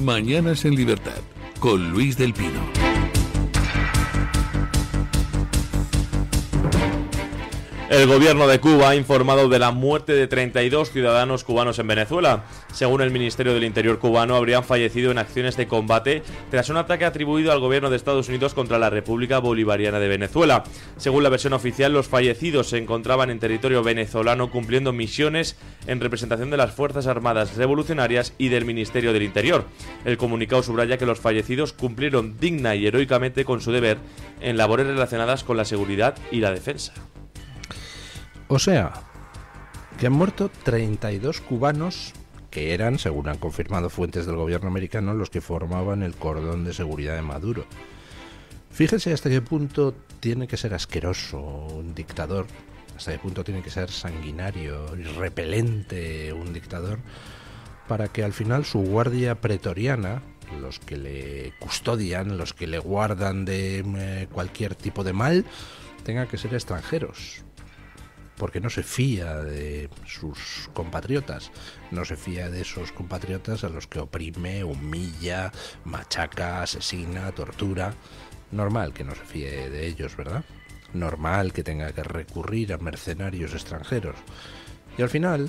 Mañanas en Libertad, con Luis del Pino. El gobierno de Cuba ha informado de la muerte de 32 ciudadanos cubanos en Venezuela. Según el Ministerio del Interior cubano, habrían fallecido en acciones de combate tras un ataque atribuido al gobierno de Estados Unidos contra la República Bolivariana de Venezuela. Según la versión oficial, los fallecidos se encontraban en territorio venezolano cumpliendo misiones en representación de las Fuerzas Armadas Revolucionarias y del Ministerio del Interior. El comunicado subraya que los fallecidos cumplieron digna y heroicamente con su deber en labores relacionadas con la seguridad y la defensa. O sea, que han muerto 32 cubanos que eran, según han confirmado fuentes del gobierno americano, los que formaban el cordón de seguridad de Maduro. Fíjense hasta qué punto tiene que ser asqueroso un dictador, hasta qué punto tiene que ser sanguinario y repelente un dictador, para que al final su guardia pretoriana, los que le custodian, los que le guardan de cualquier tipo de mal, tengan que ser extranjeros. Porque no se fía de sus compatriotas, no se fía de esos compatriotas a los que oprime, humilla, machaca, asesina, tortura. Normal que no se fíe de ellos, ¿verdad? Normal que tenga que recurrir a mercenarios extranjeros. Y al final,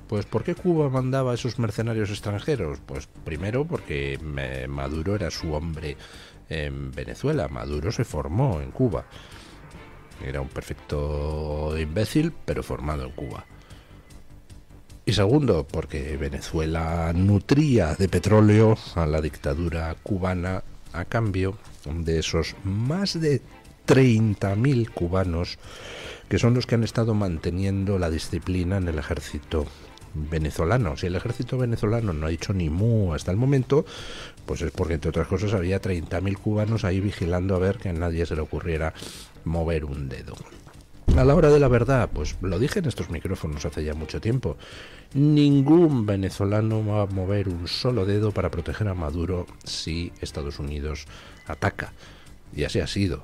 pues ¿por qué Cuba mandaba a esos mercenarios extranjeros? Pues primero porque Maduro era su hombre en Venezuela, Maduro se formó en Cuba. Era un perfecto imbécil, pero formado en Cuba. Y segundo, porque Venezuela nutría de petróleo a la dictadura cubana a cambio de esos más de 30.000 cubanos que son los que han estado manteniendo la disciplina en el ejército venezolano. Si el ejército venezolano no ha dicho ni mu hasta el momento, pues es porque, entre otras cosas, había 30.000 cubanos ahí vigilando a ver que a nadie se le ocurriera mover un dedo. A la hora de la verdad, pues lo dije en estos micrófonos hace ya mucho tiempo, ningún venezolano va a mover un solo dedo para proteger a Maduro si Estados Unidos ataca. Y así ha sido.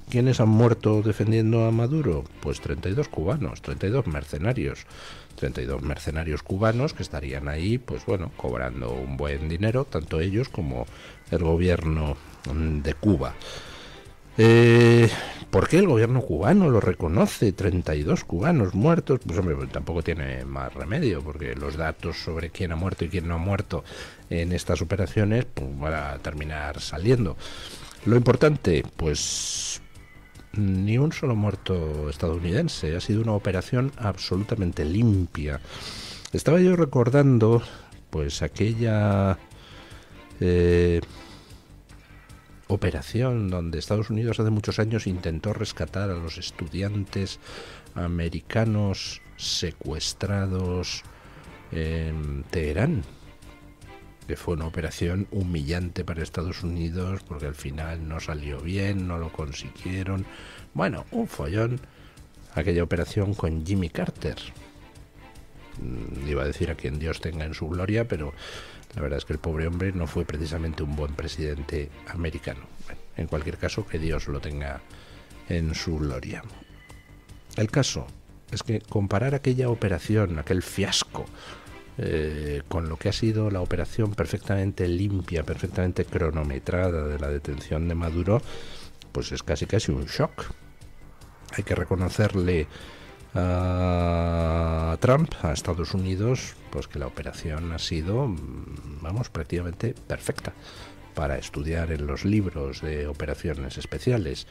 ¿Quiénes han muerto defendiendo a Maduro? Pues 32 cubanos, 32 mercenarios. 32 mercenarios cubanos que estarían ahí, pues bueno, cobrando un buen dinero, tanto ellos como el gobierno de Cuba. ¿Por qué el gobierno cubano lo reconoce? 32 cubanos muertos. Pues hombre, tampoco tiene más remedio, porque los datos sobre quién ha muerto y quién no ha muerto en estas operaciones pues van a terminar saliendo. Lo importante, pues ni un solo muerto estadounidense. Ha sido una operación absolutamente limpia. Estaba yo recordando pues aquella operación donde Estados Unidos hace muchos años intentó rescatar a los estudiantes americanos secuestrados en Teherán, que fue una operación humillante para Estados Unidos porque al final no salió bien, no lo consiguieron. Bueno, un follón. Aquella operación con Jimmy Carter. Iba a decir a quien Dios tenga en su gloria, pero la verdad es que el pobre hombre no fue precisamente un buen presidente americano. Bueno, en cualquier caso, que Dios lo tenga en su gloria. El caso es que comparar aquella operación, aquel fiasco, con lo que ha sido la operación perfectamente limpia, perfectamente cronometrada de la detención de Maduro, pues es casi un shock. Hay que reconocerle a Trump, a Estados Unidos, pues que la operación ha sido, vamos, prácticamente perfecta para estudiar en los libros de operaciones especiales.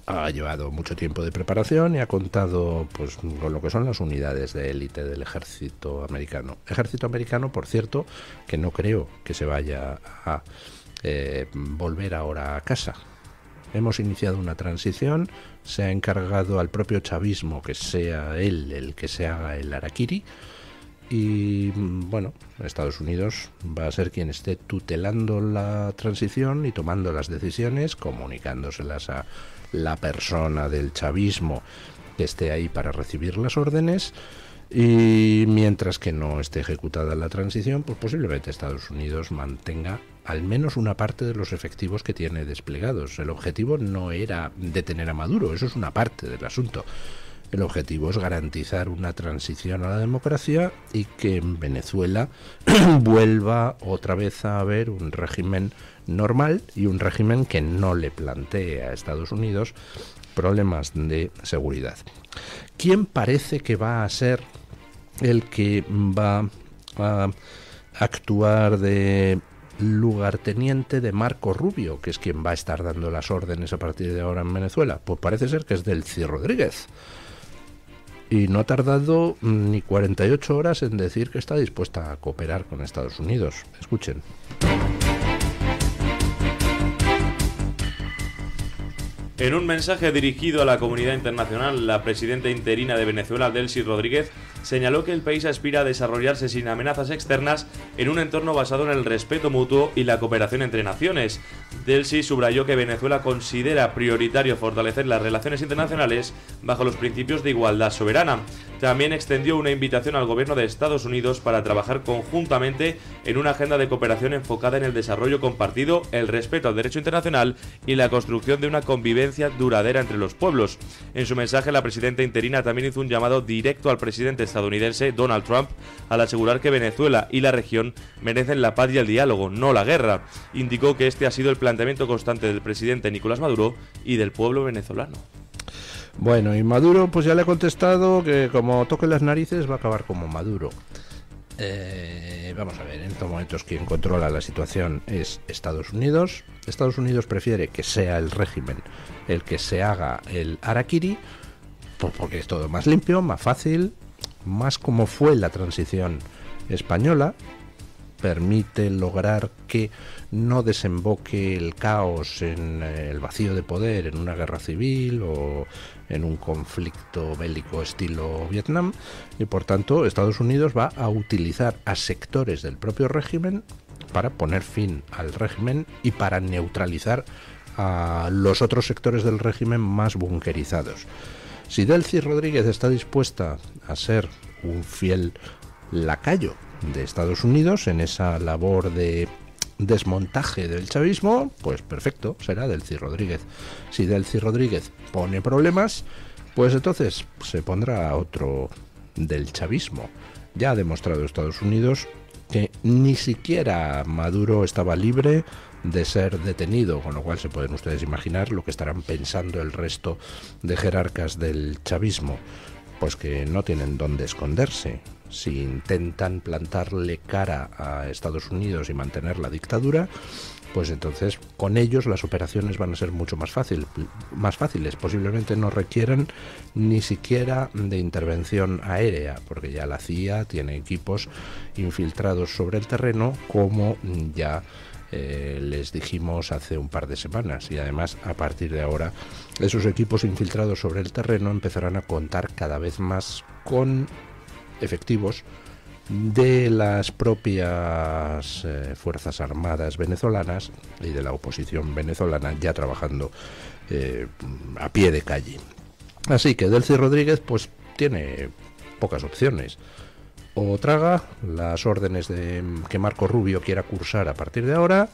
Ha llevado mucho tiempo de preparación y ha contado pues con lo que son las unidades de élite del ejército americano. Ejército americano, por cierto, que no creo que se vaya a volver ahora a casa. Hemos iniciado una transición, se ha encargado al propio chavismo que sea él el que se haga el harakiri y bueno, Estados Unidos va a ser quien esté tutelando la transición y tomando las decisiones, comunicándoselas a la persona del chavismo que esté ahí para recibir las órdenes. Y mientras que no esté ejecutada la transición, pues posiblemente Estados Unidos mantenga al menos una parte de los efectivos que tiene desplegados. El objetivo no era detener a Maduro, eso es una parte del asunto. El objetivo es garantizar una transición a la democracia y que en Venezuela vuelva otra vez a haber un régimen normal y un régimen que no le plantee a Estados Unidos problemas de seguridad. ¿Quién parece que va a ser el que va a actuar de lugarteniente de Marco Rubio, que es quien va a estar dando las órdenes a partir de ahora en Venezuela? Pues parece ser que es Delcy Rodríguez. Y no ha tardado ni 48 horas en decir que está dispuesta a cooperar con Estados Unidos. Escuchen. En un mensaje dirigido a la comunidad internacional, la presidenta interina de Venezuela, Delcy Rodríguez, señaló que el país aspira a desarrollarse sin amenazas externas en un entorno basado en el respeto mutuo y la cooperación entre naciones. Delcy subrayó que Venezuela considera prioritario fortalecer las relaciones internacionales bajo los principios de igualdad soberana. También extendió una invitación al gobierno de Estados Unidos para trabajar conjuntamente en una agenda de cooperación enfocada en el desarrollo compartido, el respeto al derecho internacional y la construcción de una convivencia duradera entre los pueblos. En su mensaje, la presidenta interina también hizo un llamado directo al presidente estadounidense Donald Trump al asegurar que Venezuela y la región merecen la paz y el diálogo, no la guerra. Indicó que este ha sido el planteamiento constante del presidente Nicolás Maduro y del pueblo venezolano. Bueno, y Maduro pues ya le ha contestado que como toque las narices va a acabar como Maduro. Vamos a ver, en estos momentos quien controla la situación es Estados Unidos. Estados Unidos prefiere que sea el régimen el que se haga el harakiri, porque es todo más limpio, más fácil, más como fue la transición española, permite lograr que no desemboque el caos en el vacío de poder, en una guerra civil o en un conflicto bélico estilo Vietnam, y por tanto Estados Unidos va a utilizar a sectores del propio régimen para poner fin al régimen y para neutralizar a los otros sectores del régimen más bunkerizados. Si Delcy Rodríguez está dispuesta a ser un fiel lacayo de Estados Unidos en esa labor de desmontaje del chavismo, pues perfecto, será Delcy Rodríguez. Si Delcy Rodríguez pone problemas, pues entonces se pondrá otro del chavismo. Ya ha demostrado Estados Unidos que ni siquiera Maduro estaba libre de ser detenido, con lo cual se pueden ustedes imaginar lo que estarán pensando el resto de jerarcas del chavismo, pues que no tienen dónde esconderse. Si intentan plantarle cara a Estados Unidos y mantener la dictadura, pues entonces con ellos las operaciones van a ser mucho más fáciles. Posiblemente no requieran ni siquiera de intervención aérea, porque ya la CIA tiene equipos infiltrados sobre el terreno, como ya les dijimos hace un par de semanas, y además a partir de ahora esos equipos infiltrados sobre el terreno empezarán a contar cada vez más con efectivos de las propias Fuerzas Armadas venezolanas y de la oposición venezolana ya trabajando a pie de calle. Así que Delcy Rodríguez pues tiene pocas opciones. O traga las órdenes de que Marco Rubio quiera cursar a partir de ahora,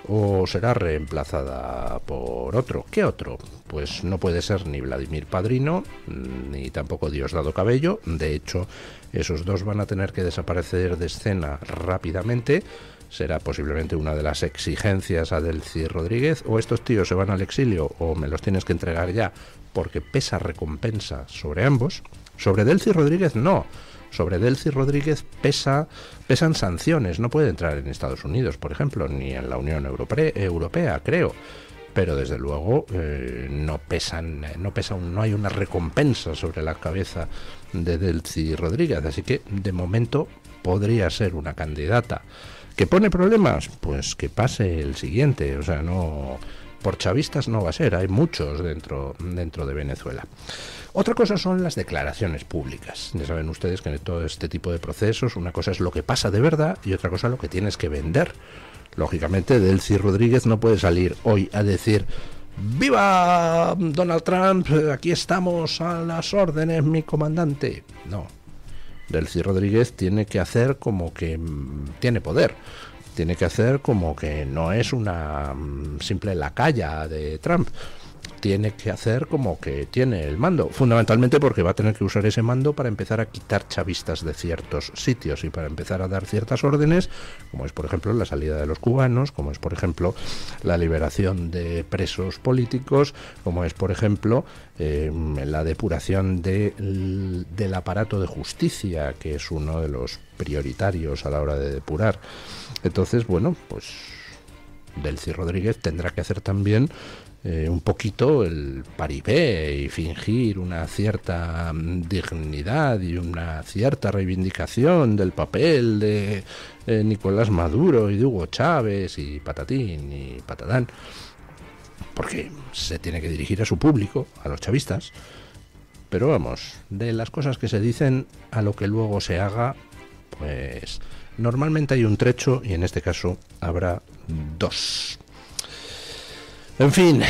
o será reemplazada por otro. ¿Qué otro? Pues no puede ser ni Vladimir Padrino, ni tampoco Diosdado Cabello. De hecho, esos dos van a tener que desaparecer de escena rápidamente. Será posiblemente una de las exigencias a Delcy Rodríguez. O estos tíos se van al exilio, o me los tienes que entregar ya, porque pesa recompensa sobre ambos. Sobre Delcy Rodríguez no. Sobre Delcy Rodríguez pesan sanciones, no puede entrar en Estados Unidos, por ejemplo, ni en la Unión Europea, creo. Pero desde luego no hay una recompensa sobre la cabeza de Delcy Rodríguez, así que de momento podría ser una candidata. ¿Que pone problemas? Pues que pase el siguiente, o sea, no, por chavistas no va a ser, hay muchos dentro de Venezuela. Otra cosa son las declaraciones públicas. Ya saben ustedes que en todo este tipo de procesos una cosa es lo que pasa de verdad y otra cosa lo que tienes que vender. Lógicamente, Delcy Rodríguez no puede salir hoy a decir: ¡viva Donald Trump! Aquí estamos a las órdenes, mi comandante. No. Delcy Rodríguez tiene que hacer como que tiene poder. Tiene que hacer como que no es una simple lacaya de Trump. tiene que hacer como que tiene el mando, fundamentalmente porque va a tener que usar ese mando para empezar a quitar chavistas de ciertos sitios y para empezar a dar ciertas órdenes, como es por ejemplo la salida de los cubanos, como es por ejemplo la liberación de presos políticos, como es por ejemplo la depuración del aparato de justicia, que es uno de los prioritarios a la hora de depurar. Entonces, bueno, pues Delcy Rodríguez tendrá que hacer también un poquito el paripé y fingir una cierta dignidad y una cierta reivindicación del papel de Nicolás Maduro y de Hugo Chávez y patatín y patatán, porque se tiene que dirigir a su público, a los chavistas. Pero vamos, de las cosas que se dicen a lo que luego se haga, pues normalmente hay un trecho y en este caso habrá dos. En fin,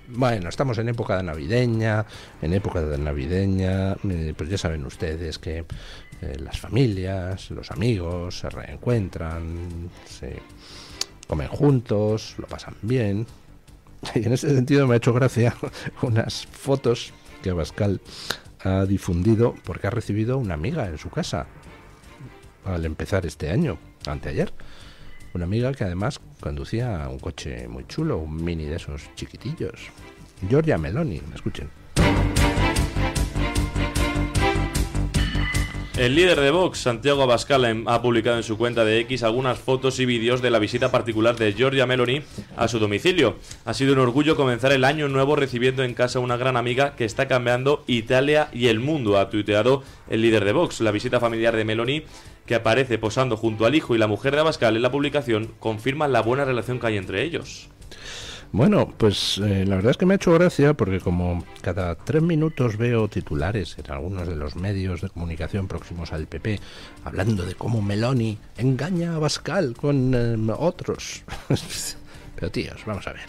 bueno, estamos en época navideña, pues ya saben ustedes que las familias, los amigos se reencuentran, se comen juntos, lo pasan bien. Y en ese sentido me ha hecho gracia unas fotos que Abascal ha difundido porque ha recibido una amiga en su casa al empezar este año, anteayer. Una amiga que además conducía un coche muy chulo, un Mini de esos chiquitillos. Giorgia Meloni, escuchen. El líder de Vox, Santiago Abascal, ha publicado en su cuenta de X algunas fotos y vídeos de la visita particular de Giorgia Meloni a su domicilio. Ha sido un orgullo comenzar el año nuevo recibiendo en casa a una gran amiga que está cambiando Italia y el mundo, ha tuiteado el líder de Vox. La visita familiar de Meloni, que aparece posando junto al hijo y la mujer de Abascal en la publicación, confirma la buena relación que hay entre ellos. Bueno, pues la verdad es que me ha hecho gracia porque como cada 3 minutos veo titulares en algunos de los medios de comunicación próximos al PP hablando de cómo Meloni engaña a Abascal con otros. Pero tíos, vamos a ver.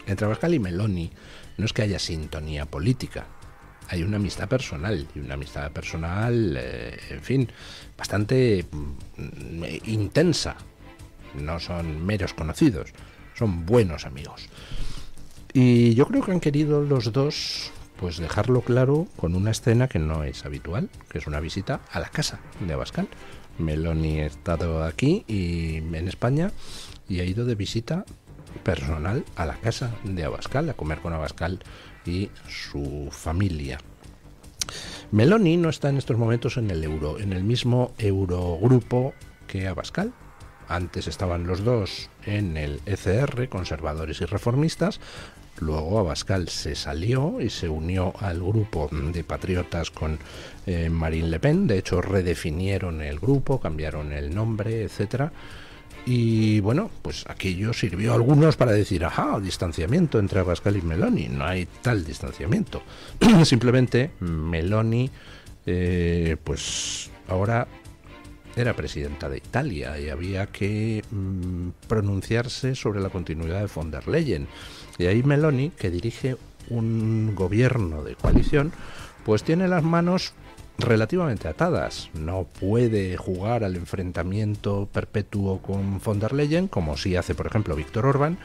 Entre Abascal y Meloni no es que haya sintonía política. Hay una amistad personal, y una amistad personal, en fin, bastante intensa. No son meros conocidos. Son buenos amigos. Y yo creo que han querido los dos pues dejarlo claro con una escena que no es habitual, que es una visita a la casa de Abascal. Meloni ha estado aquí y en España y ha ido de visita personal a la casa de Abascal, a comer con Abascal y su familia. Meloni no está en estos momentos en el mismo Eurogrupo que Abascal. Antes estaban los dos en el ECR, conservadores y reformistas. Luego Abascal se salió y se unió al grupo de patriotas con Marine Le Pen. De hecho, redefinieron el grupo, cambiaron el nombre, etcétera. Y bueno, pues aquello sirvió a algunos para decir, ajá, distanciamiento entre Abascal y Meloni. No hay tal distanciamiento. Simplemente Meloni, pues ahora era presidenta de Italia y había que pronunciarse sobre la continuidad de von der Leyen. Y ahí Meloni, que dirige un gobierno de coalición, pues tiene las manos relativamente atadas. No puede jugar al enfrentamiento perpetuo con von der Leyen, como sí hace, por ejemplo, Víctor Orbán.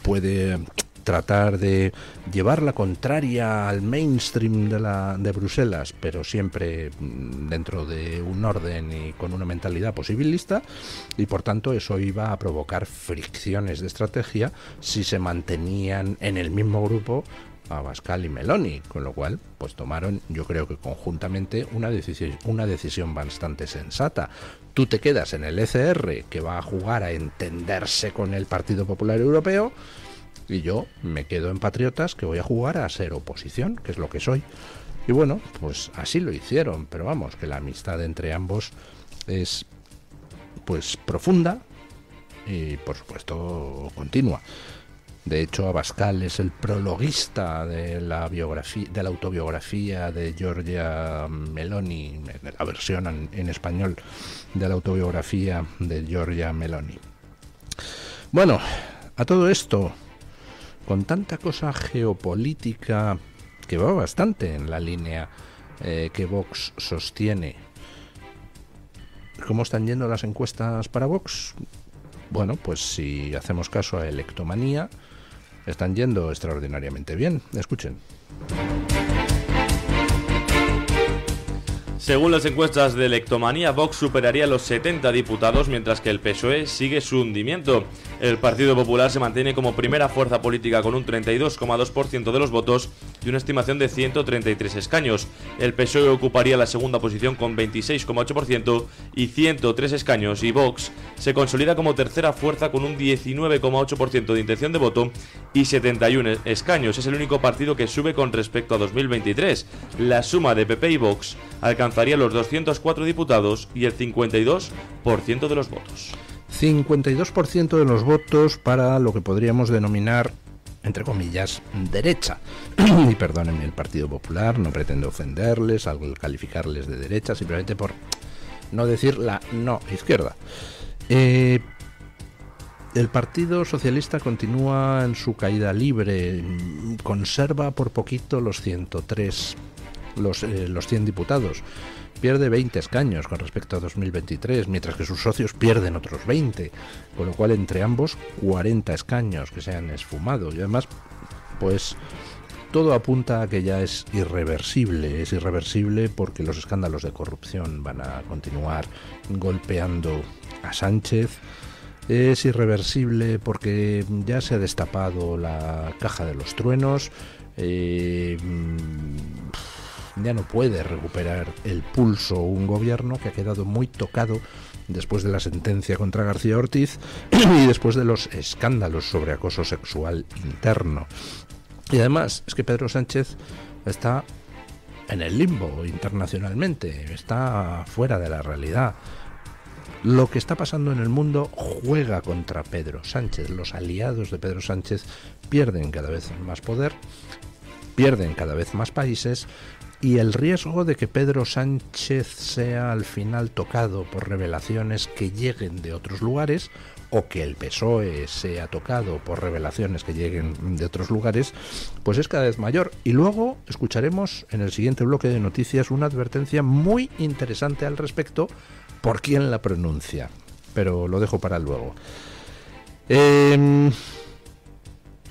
Puede tratar de llevar la contraria al mainstream de Bruselas, pero siempre dentro de un orden y con una mentalidad posibilista, y por tanto eso iba a provocar fricciones de estrategia si se mantenían en el mismo grupo Abascal y Meloni, con lo cual pues tomaron, yo creo que conjuntamente, una decisión bastante sensata. Tú te quedas en el ECR, que va a jugar a entenderse con el Partido Popular Europeo, y yo me quedo en Patriotas, que voy a jugar a ser oposición, que es lo que soy. Y bueno, pues así lo hicieron, pero vamos, que la amistad entre ambos es pues profunda y por supuesto continua. De hecho, Abascal es el prologuista de la autobiografía de Giorgia Meloni, la versión en español de la autobiografía de Giorgia Meloni. Bueno, a todo esto, con tanta cosa geopolítica que va bastante en la línea que Vox sostiene, ¿cómo están yendo las encuestas para Vox? Bueno, pues si hacemos caso a Electomanía, están yendo extraordinariamente bien. Escuchen. Según las encuestas de Electomanía, Vox superaría los 70 diputados, mientras que el PSOE sigue su hundimiento. El Partido Popular se mantiene como primera fuerza política con un 32,2% de los votos y una estimación de 133 escaños. El PSOE ocuparía la segunda posición con 26,8% y 103 escaños, y Vox se consolida como tercera fuerza con un 19,8% de intención de voto y 71 escaños. Es el único partido que sube con respecto a 2023. La suma de PP y Vox alcanzaría los 204 diputados y el 52% de los votos. 52% de los votos para lo que podríamos denominar, entre comillas, derecha. Y perdónenme el Partido Popular, no pretendo ofenderles al calificarles de derecha, simplemente por no decir la no izquierda. El Partido Socialista continúa en su caída libre, conserva por poquito los 103, los 100 diputados. Pierde 20 escaños con respecto a 2023, mientras que sus socios pierden otros 20, con lo cual entre ambos 40 escaños que se han esfumado. Y además, pues todo apunta a que ya es irreversible porque los escándalos de corrupción van a continuar golpeando a Sánchez. Es irreversible porque ya se ha destapado la caja de los truenos. Ya no puede recuperar el pulso un gobierno que ha quedado muy tocado después de la sentencia contra García Ortiz y después de los escándalos sobre acoso sexual interno. Y además es que Pedro Sánchez está en el limbo internacionalmente, está fuera de la realidad. Lo que está pasando en el mundo juega contra Pedro Sánchez. Los aliados de Pedro Sánchez pierden cada vez más poder, pierden cada vez más países, y el riesgo de que Pedro Sánchez sea al final tocado por revelaciones que lleguen de otros lugares, o que el PSOE sea tocado por revelaciones que lleguen de otros lugares, pues es cada vez mayor. Y luego escucharemos en el siguiente bloque de noticias una advertencia muy interesante al respecto por quién la pronuncia, pero lo dejo para luego.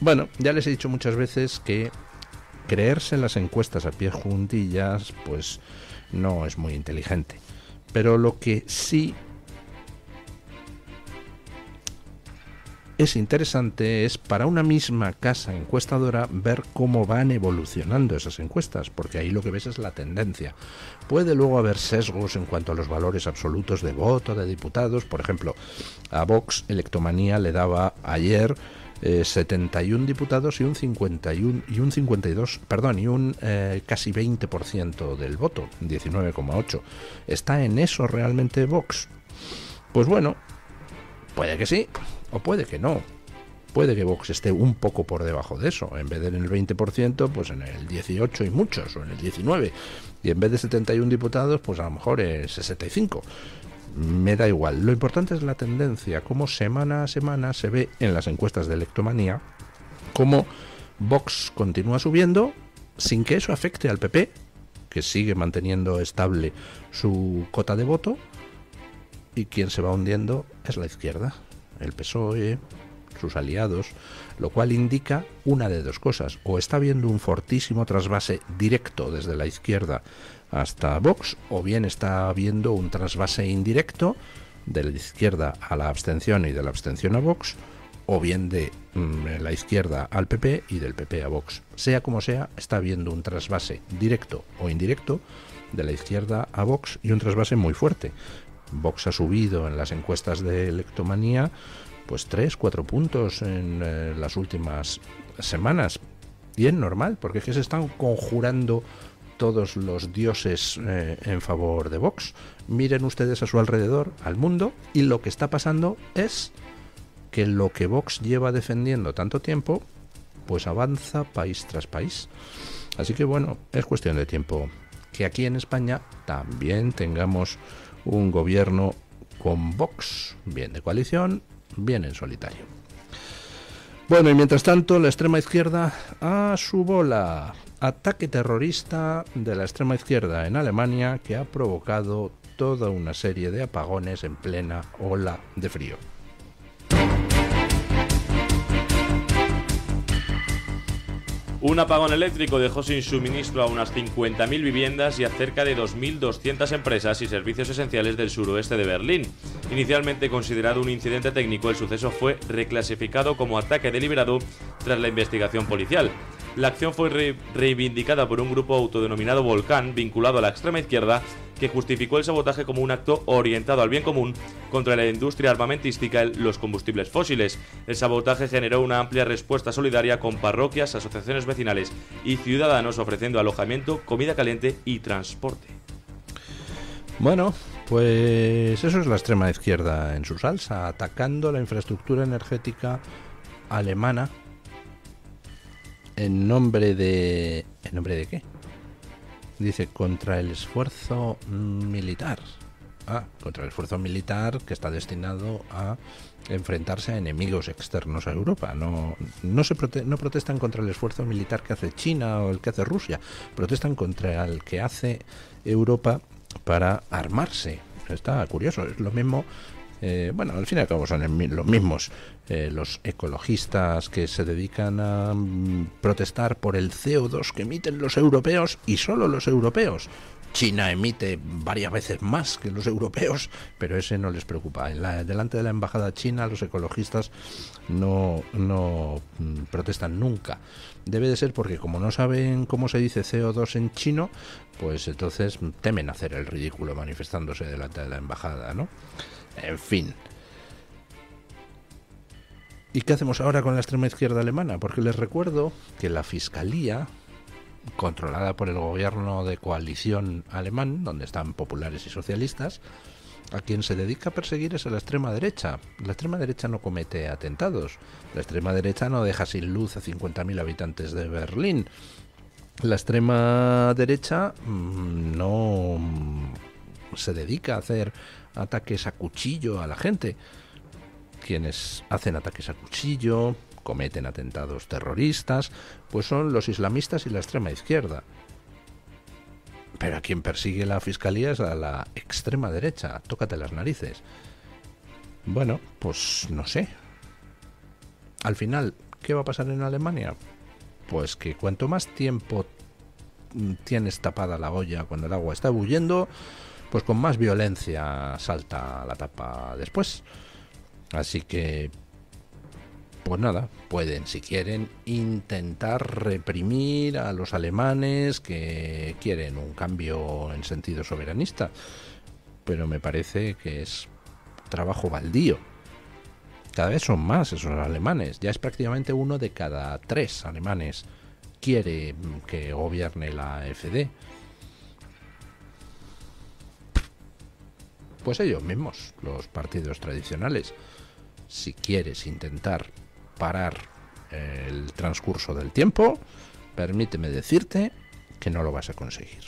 Bueno, ya les he dicho muchas veces que creerse las encuestas a pie juntillas pues no es muy inteligente, pero lo que sí es interesante es para una misma casa encuestadora ver cómo van evolucionando esas encuestas, porque ahí lo que ves es la tendencia. Puede luego haber sesgos en cuanto a los valores absolutos de voto de diputados. Por ejemplo, a Vox Electomanía le daba ayer 71 diputados y un 52, perdón, y un casi 20% del voto, 19,8. ¿Está en eso realmente Vox? Pues bueno, puede que sí o puede que no. Puede que Vox esté un poco por debajo de eso, en vez de en el 20%, pues en el 18 y muchos, o en el 19, y en vez de 71 diputados, pues a lo mejor es 65. Me da igual, lo importante es la tendencia, cómo semana a semana se ve en las encuestas de Electomanía, cómo Vox continúa subiendo sin que eso afecte al PP, que sigue manteniendo estable su cota de voto, y quien se va hundiendo es la izquierda, el PSOE, sus aliados, lo cual indica una de dos cosas: o está habiendo un fortísimo trasvase directo desde la izquierda hasta Vox, o bien está habiendo un trasvase indirecto de la izquierda a la abstención y de la abstención a Vox, o bien de la izquierda al PP y del PP a Vox. Sea como sea, está habiendo un trasvase directo o indirecto de la izquierda a Vox, y un trasvase muy fuerte. Vox ha subido en las encuestas de Electomanía pues 3-4 puntos en las últimas semanas, y es normal, porque es que se están conjurando todos los dioses en favor de Vox. Miren ustedes a su alrededor, al mundo, y lo que está pasando es que lo que Vox lleva defendiendo tanto tiempo, pues avanza país tras país. Así que bueno, es cuestión de tiempo que aquí en España también tengamos un gobierno con Vox, bien de coalición, bien en solitario. Bueno, y mientras tanto, la extrema izquierda a su bola. Ataque terrorista de la extrema izquierda en Alemania que ha provocado toda una serie de apagones en plena ola de frío. Un apagón eléctrico dejó sin suministro a unas 50.000 viviendas y a cerca de 2.200 empresas y servicios esenciales del suroeste de Berlín. Inicialmente considerado un incidente técnico, el suceso fue reclasificado como ataque deliberado tras la investigación policial. La acción fue reivindicada por un grupo autodenominado Volcán, vinculado a la extrema izquierda, que justificó el sabotaje como un acto orientado al bien común contra la industria armamentística y los combustibles fósiles. El sabotaje generó una amplia respuesta solidaria con parroquias, asociaciones vecinales y ciudadanos ofreciendo alojamiento, comida caliente y transporte. Bueno, pues eso es la extrema izquierda en su salsa, atacando la infraestructura energética alemana. ¿En nombre de qué? Dice, contra el esfuerzo militar. Contra el esfuerzo militar que está destinado a enfrentarse a enemigos externos a Europa. No protestan contra el esfuerzo militar que hace China o el que hace Rusia. Protestan contra el que hace Europa para armarse. Está curioso, es lo mismo. Bueno, al fin y al cabo son los mismos, los ecologistas que se dedican a protestar por el CO2 que emiten los europeos y solo los europeos. China emite varias veces más que los europeos, pero ese no les preocupa. Delante de la embajada china los ecologistas no protestan nunca. Debe de ser porque como no saben cómo se dice CO2 en chino, pues entonces temen hacer el ridículo manifestándose delante de la embajada, ¿no? En fin. ¿Y qué hacemos ahora con la extrema izquierda alemana? Porque les recuerdo que la Fiscalía, controlada por el gobierno de coalición alemán, donde están populares y socialistas, a quien se dedica a perseguir es a la extrema derecha. La extrema derecha no comete atentados. La extrema derecha no deja sin luz a 50.000 habitantes de Berlín. La extrema derecha no se dedica a hacer ataques a cuchillo a la gente. Quienes hacen ataques a cuchillo, cometen atentados terroristas, pues son los islamistas y la extrema izquierda. Pero a quien persigue la fiscalía es a la extrema derecha. Tócate las narices. Bueno, pues no sé. Al final, ¿qué va a pasar en Alemania? Pues que cuanto más tiempo tienes tapada la olla cuando el agua está ebulliendo, pues con más violencia salta la tapa después. Así que, pues nada, pueden, si quieren, intentar reprimir a los alemanes que quieren un cambio en sentido soberanista. Pero me parece que es trabajo baldío. Cada vez son más esos alemanes. Ya es prácticamente 1 de cada 3 alemanes quiere que gobierne la AfD. Pues ellos mismos, los partidos tradicionales. Si quieres intentar parar el transcurso del tiempo, permíteme decirte que no lo vas a conseguir.